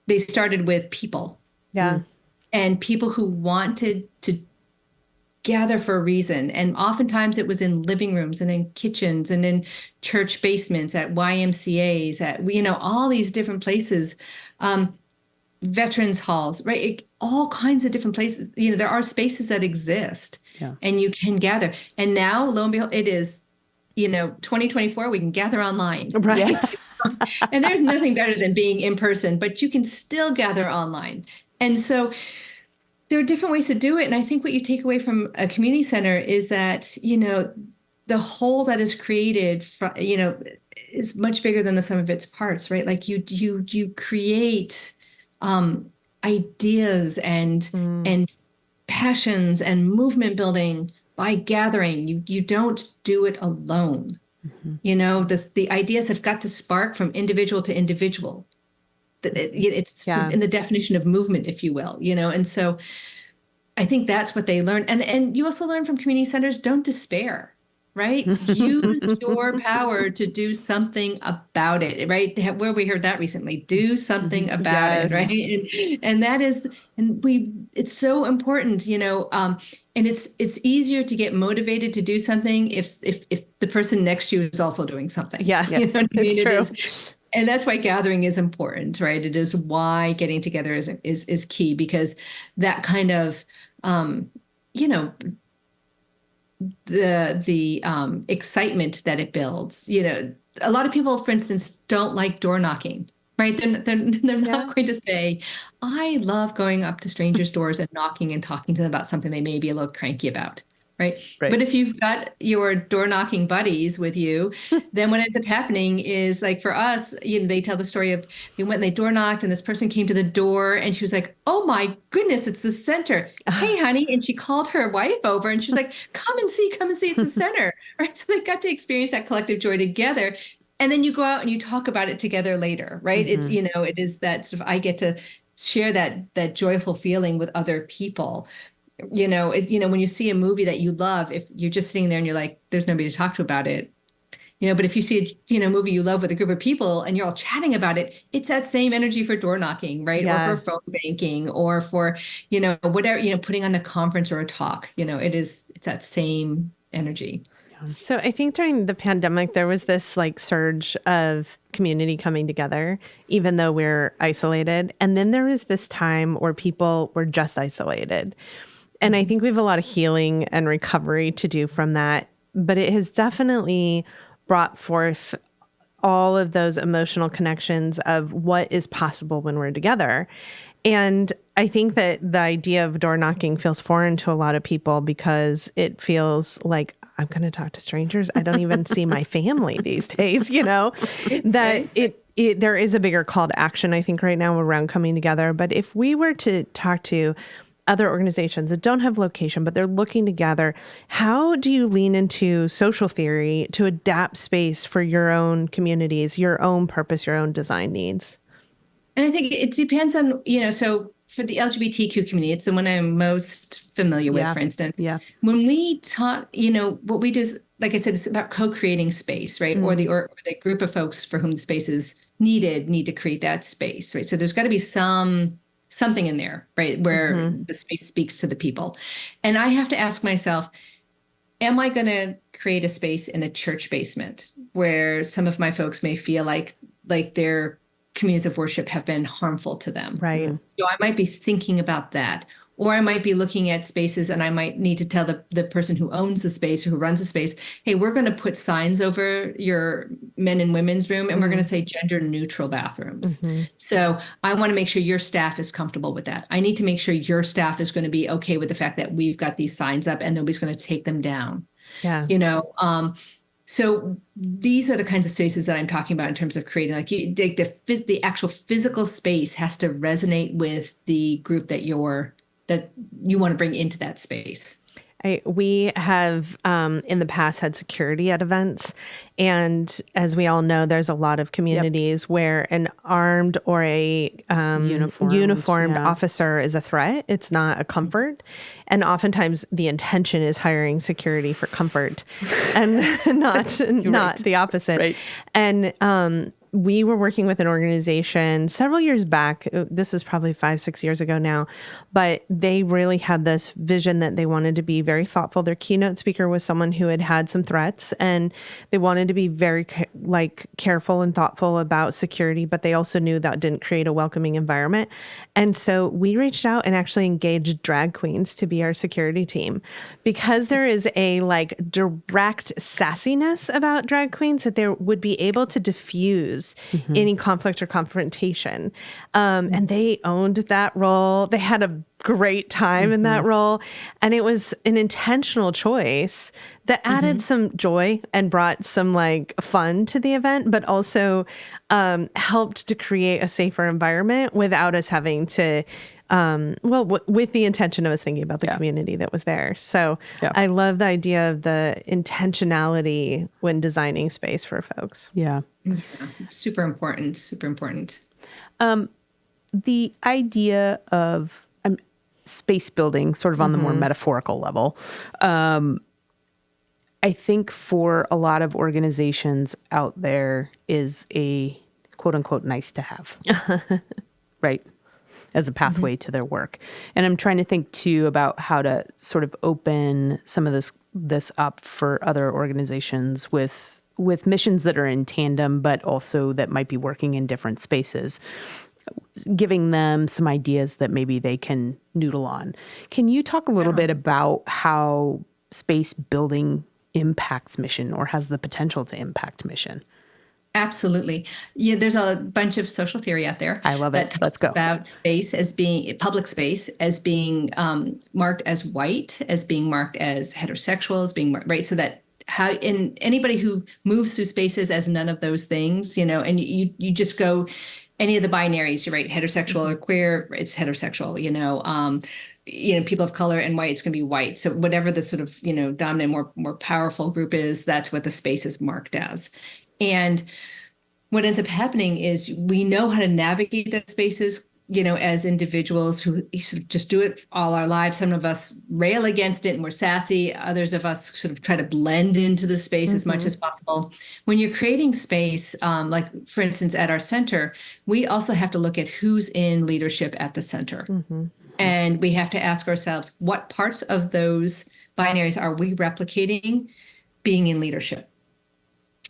They started with people. Yeah. And people who wanted to gather for a reason. And oftentimes it was in living rooms and in kitchens and in church basements, at YMCAs, at, all these different places, veterans halls, right? All kinds of different places. There are spaces that exist and you can gather. And now, lo and behold, it is 2024, we can gather online. Right. And there's nothing better than being in person, but you can still gather online. And so there are different ways to do it. And I think what you take away from a community center is that, the whole that is created, is much bigger than the sum of its parts, right? Like you create ideas and passions and movement building by gathering. You don't do it alone. The ideas have got to spark from individual to individual. It's in the definition of movement, if you will, and so I think that's what they learn. And you also learn from community centers, don't despair, right? Use your power to do something about it, right? Where we heard that recently, do something about it, right? And that is, it's so important, and it's easier to get motivated to do something if the person next to you is also doing something. Yeah, you know what I mean? it's true. And that's why gathering is important, right? It is why getting together is key, because that kind of, the excitement that it builds. A lot of people, for instance, don't like door knocking, right? They're not going to say, I love going up to strangers' doors and knocking and talking to them about something they may be a little cranky about. Right. But if you've got your door knocking buddies with you, then what ends up happening is, like, for us, they tell the story of, they went and they door knocked and this person came to the door and she was like, oh my goodness, it's the center. Hey, honey. And she called her wife over and she was like, come and see, it's the center. Right. So they got to experience that collective joy together. And then you go out and you talk about it together later. Right. It's, it is that sort of, I get to share that joyful feeling with other people. When you see a movie that you love, if you're just sitting there and you're like, there's nobody to talk to about it, but if you see a movie you love with a group of people and you're all chatting about it, it's that same energy for door knocking, right? Yeah. Or for phone banking, or for, whatever, putting on a conference or a talk, it's that same energy. So I think during the pandemic, there was this surge of community coming together, even though we're isolated. And then there was this time where people were just isolated. And I think we have a lot of healing and recovery to do from that. But it has definitely brought forth all of those emotional connections of what is possible when we're together. And I think that the idea of door knocking feels foreign to a lot of people because it feels like I'm going to talk to strangers. I don't even see my family these days, that there is a bigger call to action, I think, right now around coming together. But if we were to talk to other organizations that don't have location, but they're looking together, how do you lean into social theory to adapt space for your own communities, your own purpose, your own design needs? And I think it depends on, so for the LGBTQ community, it's the one I'm most familiar with, for instance. Yeah. When we talk, what we do is, like I said, it's about co-creating space, right? Or the group of folks for whom the space is needed need to create that space, right? So there's got to be something in there, right? Where the space speaks to the people. And I have to ask myself, am I going to create a space in a church basement where some of my folks may feel like their communities of worship have been harmful to them? Right. So I might be thinking about that. Or I might be looking at spaces and I might need to tell the person who owns the space or who runs the space, hey, we're going to put signs over your men and women's room and we're going to say gender neutral bathrooms. So I want to make sure your staff is comfortable with that. I need to make sure your staff is going to be okay with the fact that we've got these signs up and nobody's going to take them down. Yeah. So these are the kinds of spaces that I'm talking about in terms of creating, the actual physical space has to resonate with the group that you want to bring into that space. We have in the past had security at events. And as we all know, there's a lot of communities where an armed or a uniformed officer is a threat. It's not a comfort. And oftentimes the intention is hiring security for comfort and not the opposite. Right. And we were working with an organization several years back. This is probably 5-6 years ago now, but they really had this vision that they wanted to be very thoughtful. Their keynote speaker was someone who had had some threats, and they wanted to be very careful and thoughtful about security, but they also knew that didn't create a welcoming environment. And so we reached out and actually engaged drag queens to be our security team, because there is a direct sassiness about drag queens that they would be able to diffuse any conflict or confrontation. And they owned that role. They had a great time in that role. And it was an intentional choice that added some joy and brought some fun to the event, but also helped to create a safer environment without us having to, with the intention of us thinking about the community that was there. So I love the idea of the intentionality when designing space for folks. Yeah. Super important. Super important. The idea of space building sort of on the more metaphorical level. I think for a lot of organizations out there is a quote unquote nice to have, right? As a pathway to their work. And I'm trying to think too about how to sort of open some of this up for other organizations with missions that are in tandem, but also that might be working in different spaces, giving them some ideas that maybe they can noodle on. Can you talk a little bit about how space building impacts mission or has the potential to impact mission? Absolutely. Yeah, there's a bunch of social theory out there. I love it. Let's go. About space as being public space, as being marked as white, as being marked as heterosexual, as being right. So that anybody who moves through spaces as none of those things, and you just go any of the binaries, you're right, heterosexual or queer, it's heterosexual, people of color and white, it's going to be white. So whatever the sort of, dominant, more powerful group is, that's what the space is marked as. And what ends up happening is we know how to navigate those spaces, as individuals who sort of just do it all our lives. Some of us rail against it and we're sassy. Others of us sort of try to blend into the space as much as possible. When you're creating space, for instance, at our center, we also have to look at who's in leadership at the center. And we have to ask ourselves, what parts of those binaries are we replicating being in leadership?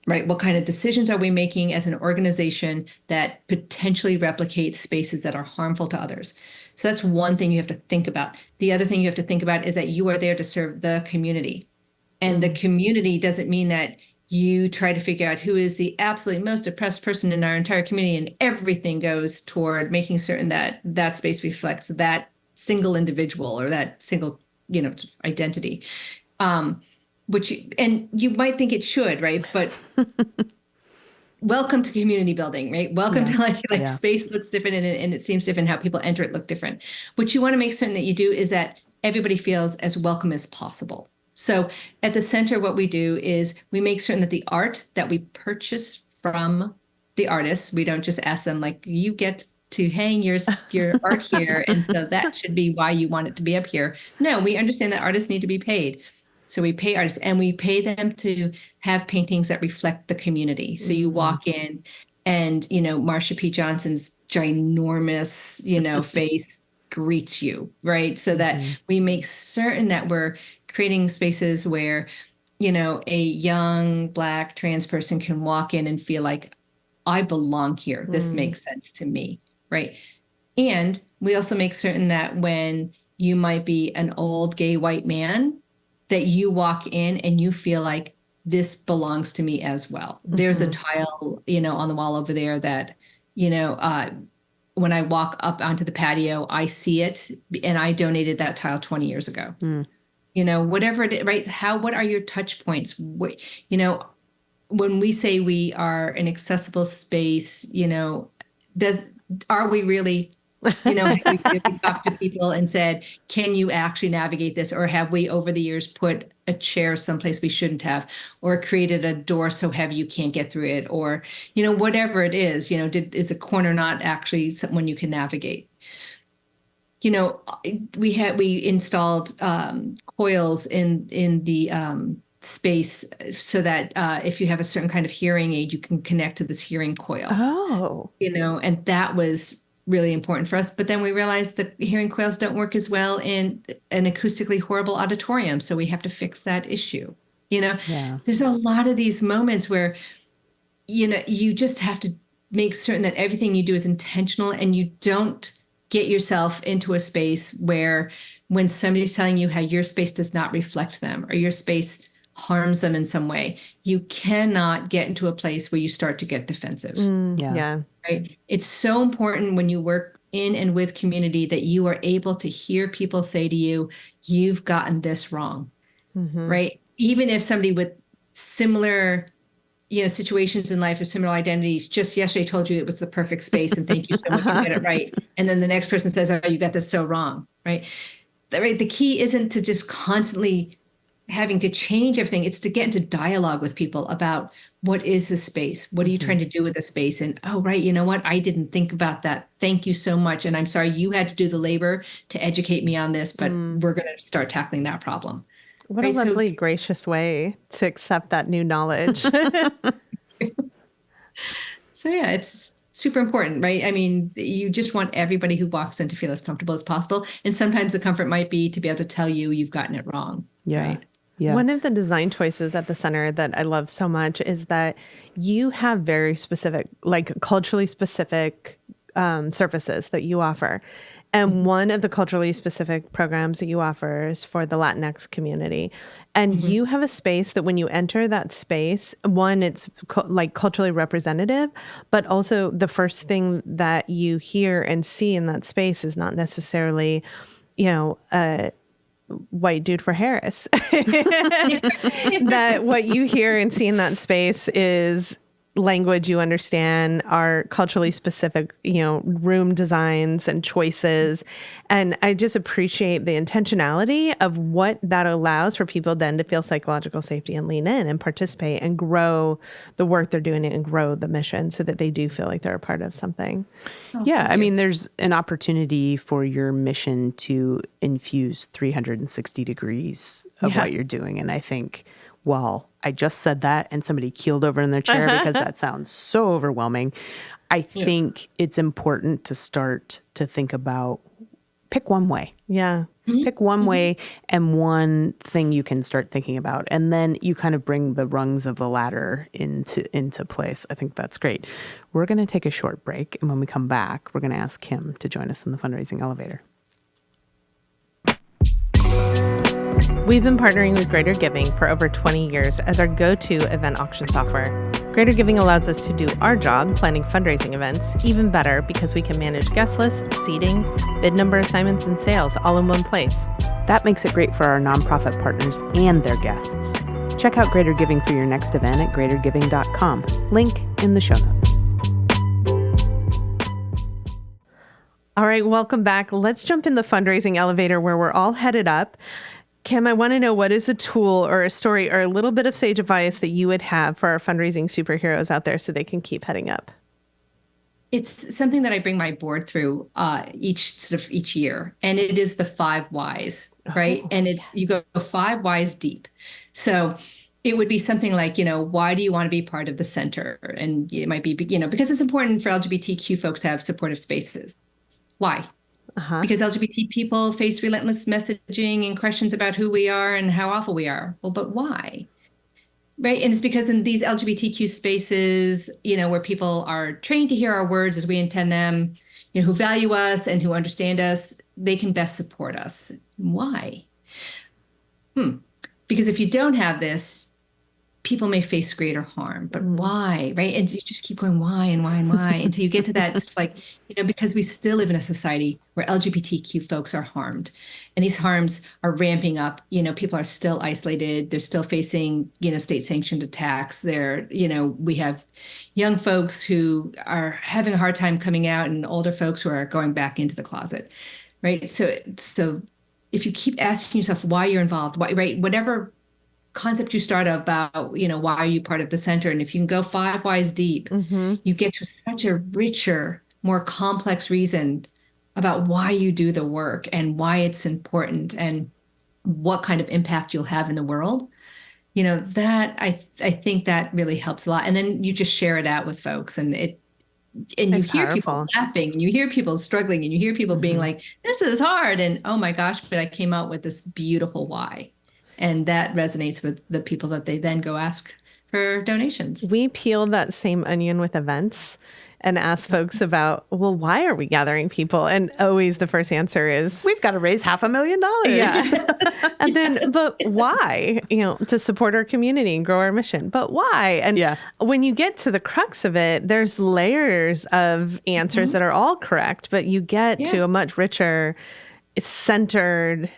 Right? What kind of decisions are we making as an organization that potentially replicates spaces that are harmful to others? So that's one thing you have to think about. The other thing you have to think about is that you are there to serve the community. And the community doesn't mean that you try to figure out who is the absolutely most oppressed person in our entire community, and everything goes toward making certain that that space reflects that single individual or that single, identity. And you might think it should, right? But welcome to community building, right? Welcome to like space looks different and it seems different. How people enter it look different. What you want to make certain that you do is that everybody feels as welcome as possible. So at the center, what we do is we make certain that the art that we purchase from the artists, we don't just ask them like, you get to hang your art here, and so that should be why you want it to be up here. No, we understand that artists need to be paid. So we pay artists, and we pay them to have paintings that reflect the community. So you walk in and, Marsha P. Johnson's ginormous, face greets you, right? So that we make certain that we're creating spaces where, a young Black trans person can walk in and feel like, I belong here. This makes sense to me, right? And we also make certain that when you might be an old gay white man, that you walk in and you feel like this belongs to me as well. There's a tile, on the wall over there that, when I walk up onto the patio, I see it, and I donated that tile 20 years ago. Whatever it is, right? What are your touch points? When we say we are an accessible space, are we really, have we really talked to people and said, can you actually navigate this? Or have we over the years put a chair someplace we shouldn't have, or created a door so heavy you can't get through it? Or, whatever it is, is the corner not actually someone you can navigate? We installed coils in the space so that if you have a certain kind of hearing aid, you can connect to this hearing coil. Oh. And that was really important for us. But then we realized that hearing coils don't work as well in an acoustically horrible auditorium. So we have to fix that issue. There's a lot of these moments where, you just have to make certain that everything you do is intentional, and you don't get yourself into a space where when somebody's telling you how your space does not reflect them or your space harms them in some way, you cannot get into a place where you start to get defensive. Right? It's so important when you work in and with community that you are able to hear people say to you, you've gotten this wrong, right? Even if somebody with similar, situations in life or similar identities just yesterday told you it was the perfect space and thank you so much, you get it right. And then the next person says, oh, you got this so wrong, right? Right. The key isn't to just constantly having to change everything. It's to get into dialogue with people about what is the space? What are you trying to do with the space? And, oh, right, you know what? I didn't think about that. Thank you so much. And I'm sorry you had to do the labor to educate me on this, but we're going to start tackling that problem. What a lovely, gracious way to accept that new knowledge. So, yeah, it's super important, right? I mean, you just want everybody who walks in to feel as comfortable as possible. And sometimes the comfort might be to be able to tell you you've gotten it wrong. Yeah. Right? Yeah. One of the design choices at the center that I love so much is that you have very specific, like culturally specific services that you offer. And one of the culturally specific programs that you offer is for the Latinx community. And you have a space that when you enter that space, one, it's like culturally representative, but also the first thing that you hear and see in that space is not necessarily, a white dude for Harris. That what you hear and see in that space is language you understand, are culturally specific, room designs and choices. And I just appreciate the intentionality of what that allows for people then to feel psychological safety and lean in and participate and grow the work they're doing and grow the mission so that they do feel like they're a part of something. Yeah. I mean, there's an opportunity for your mission to infuse 360 degrees of what you're doing. And I think, well, I just said that and somebody keeled over in their chair because that sounds so overwhelming. I think it's important to start to think about pick one way. Yeah. Pick one way and one thing you can start thinking about. And then you kind of bring the rungs of the ladder into place. I think that's great. We're going to take a short break. And when we come back, we're going to ask Kim to join us in the fundraising elevator. We've been partnering with Greater Giving for over 20 years as our go-to event auction software. Greater Giving allows us to do our job, planning fundraising events, even better because we can manage guest lists, seating, bid number assignments, and sales all in one place. That makes it great for our nonprofit partners and their guests. Check out Greater Giving for your next event at greatergiving.com. Link in the show notes. All right, welcome back. Let's jump in the fundraising elevator where we're all headed up. Kim, I want to know, what is a tool or a story or a little bit of sage advice that you would have for our fundraising superheroes out there so they can keep heading up? It's something that I bring my board through each year, and it is the 5 whys, right? And you go 5 whys deep. So it would be something like, why do you want to be part of the center? And it might be, because it's important for LGBTQ folks to have supportive spaces. Why? Because LGBT people face relentless messaging and questions about who we are and how awful we are. Well, but why? Right. And it's because in these LGBTQ spaces, where people are trained to hear our words as we intend them, who value us and who understand us, they can best support us. Why? Because if you don't have this, people may face greater harm. But why? Right. And you just keep going, why and why and why until you get to that. It's like, because we still live in a society where LGBTQ folks are harmed. And these harms are ramping up. People are still isolated. They're still facing, state sanctioned attacks. We have young folks who are having a hard time coming out and older folks who are going back into the closet. Right. So if you keep asking yourself why you're involved, why, right, whatever concept you start about, why are you part of the center? And if you can go 5 whys deep, you get to such a richer, more complex reason about why you do the work and why it's important and what kind of impact you'll have in the world. That I think that really helps a lot. And then you just share it out with folks, and you hear people laughing, and you hear people struggling, and you hear people being like, this is hard. And oh my gosh, but I came out with this beautiful why. And that resonates with the people that they then go ask for donations. We peel that same onion with events and ask folks about, well, why are we gathering people? And always the first answer is, we've got to raise $500,000. Yeah. And then, but why? To support our community and grow our mission. But why? And when you get to the crux of it, there's layers of answers that are all correct, but you get to a much richer, centered,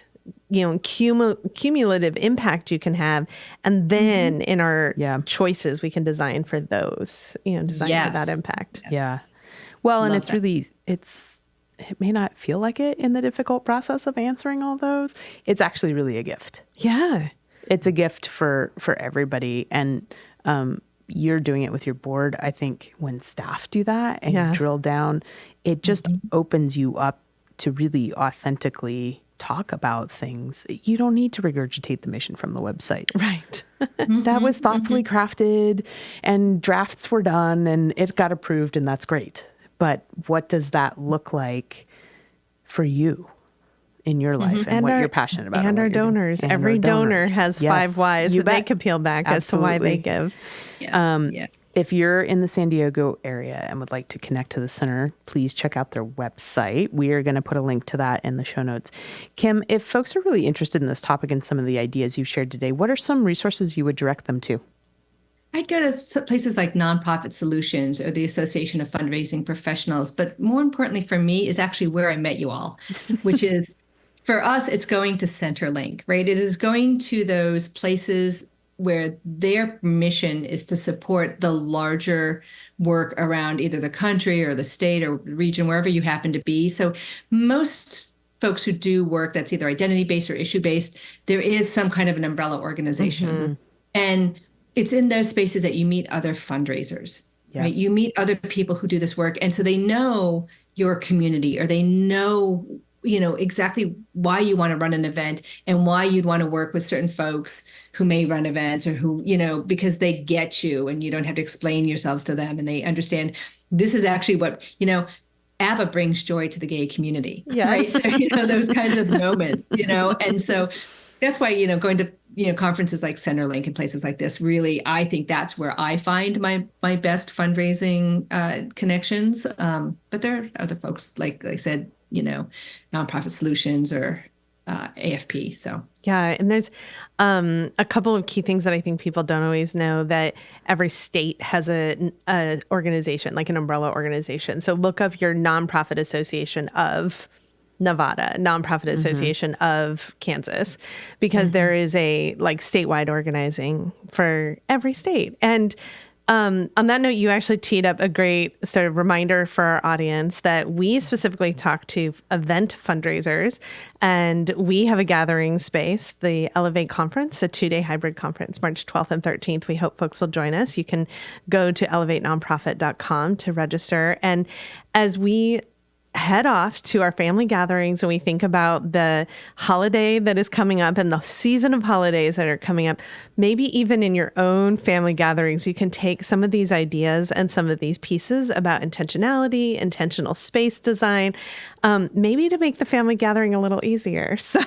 cumulative impact you can have. And then in our choices, we can design for those, for that impact. Yeah. Well, and it's really, it may not feel like it in the difficult process of answering all those. It's actually really a gift. Yeah. It's a gift for everybody. And you're doing it with your board. I think when staff do that and drill down, it just opens you up to really authentically talk about things. You don't need to regurgitate the mission from the website. Right. That was thoughtfully crafted and drafts were done and it got approved, and that's great. But what does that look like for you in your life and what you're passionate about? And our donors. Every donor has 5 whys that they could peel back as to why they give. If you're in the San Diego area and would like to connect to the center, please check out their website. We are going to put a link to that in the show notes. Kim, if folks are really interested in this topic and some of the ideas you've shared today, what are some resources you would direct them to? I'd go to places like Nonprofit Solutions or the Association of Fundraising Professionals. But more importantly for me is actually where I met you all, which is, for us, it's going to Centerlink, right? It is going to those places where their mission is to support the larger work around either the country or the state or region, wherever you happen to be. So most folks who do work that's either identity-based or issue-based, there is some kind of an umbrella organization. And it's in those spaces that you meet other fundraisers, right? You meet other people who do this work. And so they know your community, or they know exactly why you want to run an event and why you'd want to work with certain folks who may run events, or who, because they get you and you don't have to explain yourselves to them, and they understand this is actually what, ABBA brings joy to the gay community, right? So, those kinds of moments, and so that's why, going to, conferences like Centerlink and places like this, really, I think that's where I find my best fundraising connections. But there are other folks, like I said, Nonprofit Solutions or AFP. So yeah, and there's a couple of key things that I think people don't always know, that every state has a organization, like an umbrella organization. So look up your nonprofit association of Nevada, nonprofit association of Kansas, because there is a like statewide organizing for every state. And on that note, you actually teed up a great sort of reminder for our audience that we specifically talk to event fundraisers, and we have a gathering space, the Elevate Conference, a 2-day hybrid conference, March 12th and 13th. We hope folks will join us. You can go to elevatenonprofit.com to register. And as we head off to our family gatherings and we think about the holiday that is coming up and the season of holidays that are coming up, maybe even in your own family gatherings, you can take some of these ideas and some of these pieces about intentionality, intentional space design, maybe to make the family gathering a little easier. So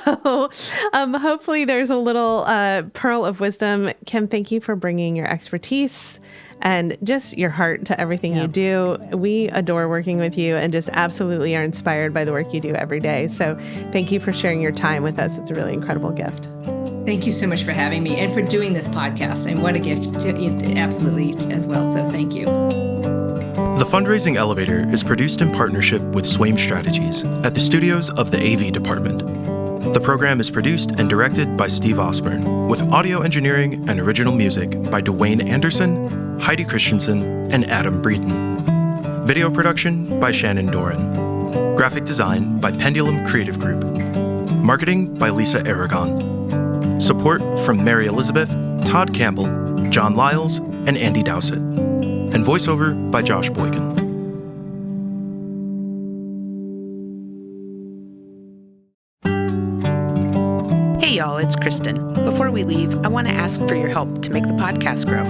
hopefully there's a little pearl of wisdom. Kim, thank you for bringing your expertise and just your heart to everything you do. We adore working with you and just absolutely are inspired by the work you do every day. So thank you for sharing your time with us. It's a really incredible gift. Thank you so much for having me and for doing this podcast. And what a gift, absolutely, as well. So thank you. The Fundraising Elevator is produced in partnership with Swaim Strategies at the studios of the AV Department. The program is produced and directed by Steve Osborne, with audio engineering and original music by Dwayne Anderson, Heidi Christensen, and Adam Breeden. Video production by Shannon Doran. Graphic design by Pendulum Creative Group. Marketing by Lisa Aragon. Support from Mary Elizabeth, Todd Campbell, John Lyles, and Andy Dowsett. And voiceover by Josh Boykin. Hey y'all, it's Kristen. Before we leave, I want to ask for your help to make the podcast grow.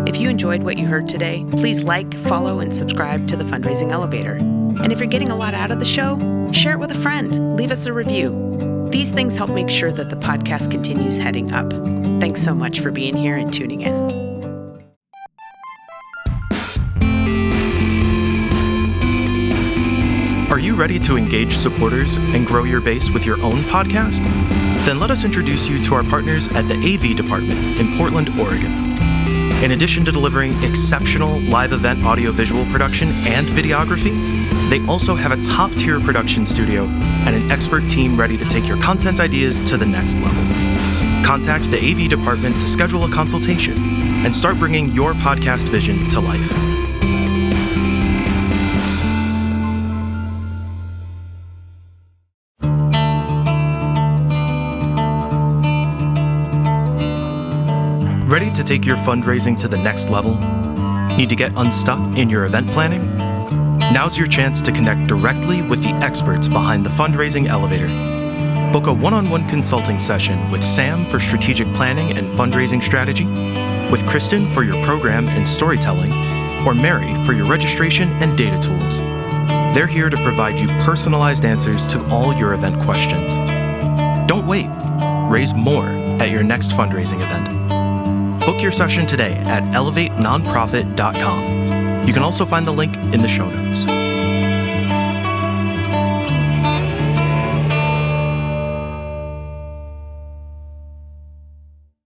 If you enjoyed what you heard today, please like, follow, and subscribe to the Fundraising Elevator. And if you're getting a lot out of the show, share it with a friend. Leave us a review. These things help make sure that the podcast continues heading up. Thanks so much for being here and tuning in. Are you ready to engage supporters and grow your base with your own podcast? Then let us introduce you to our partners at the AV Department in Portland, Oregon. In addition to delivering exceptional live event audiovisual production and videography, they also have a top-tier production studio and an expert team ready to take your content ideas to the next level. Contact the AV Department to schedule a consultation and start bringing your podcast vision to life. Ready to take your fundraising to the next level? Need to get unstuck in your event planning? Now's your chance to connect directly with the experts behind the Fundraising Elevator. Book a one-on-one consulting session with Sam for strategic planning and fundraising strategy, with Kristen for your program and storytelling, or Mary for your registration and data tools. They're here to provide you personalized answers to all your event questions. Don't wait. Raise more at your next fundraising event. Book your session today at elevatenonprofit.com. You can also find the link in the show notes.